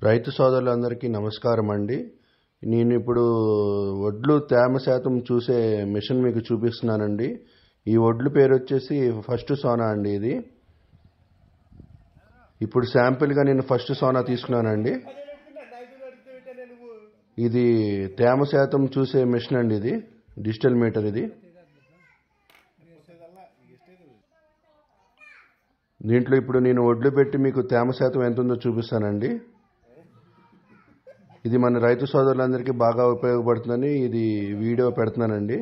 రైతు సోదరులందరికీ నమస్కారం అండి. నేను ఇప్పుడు వడ్లు తేమ శాతం చూసే మిషన్ మీకు చూపిస్తున్నానండి. ఈ వడ్లు పేరు వచ్చేసి ఫస్ట్ సోనా అండి. ఇది ఇప్పుడు శాంపిల్గా నేను ఫస్ట్ సోనా తీసుకున్నానండి. ఇది తేమ శాతం చూసే మిషన్ అండి. ఇది డిజిటల్ మీటర్. ఇది దీంట్లో ఇప్పుడు నేను వడ్లు పెట్టి మీకు తేమ శాతం ఎంత ఉందో చూపిస్తానండి. ఇది మన రైతు సోదరులందరికీ బాగా ఉపయోగపడుతుందని ఇది వీడియో పెడుతున్నానండి.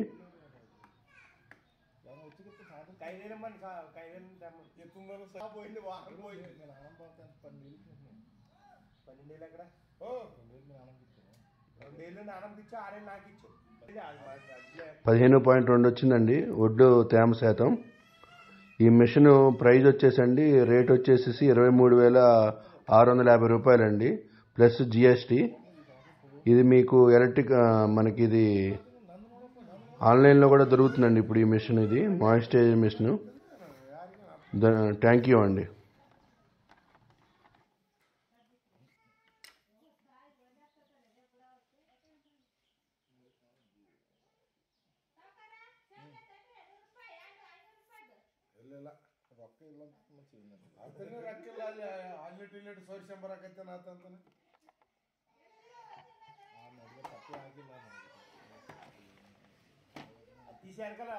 పదిహేను 15.2 వచ్చిందండి వడ్లు తేమ శాతం. ఈ మిషన్ ప్రైజ్ వచ్చేసండి రేట్ వచ్చేసి 23,650 రూపాయలండి ప్లస్ జిఎస్టీ. ఇది మీకు ఎలక్ట్రిక్ మనకి ఇది ఆన్లైన్లో కూడా దొరుకుతుందండి ఇప్పుడు ఈ మిషన్. ఇది మాయిశ్చరైజర్ మిషన్. థ్యాంక్ యూ అండి. తీసారు కదా.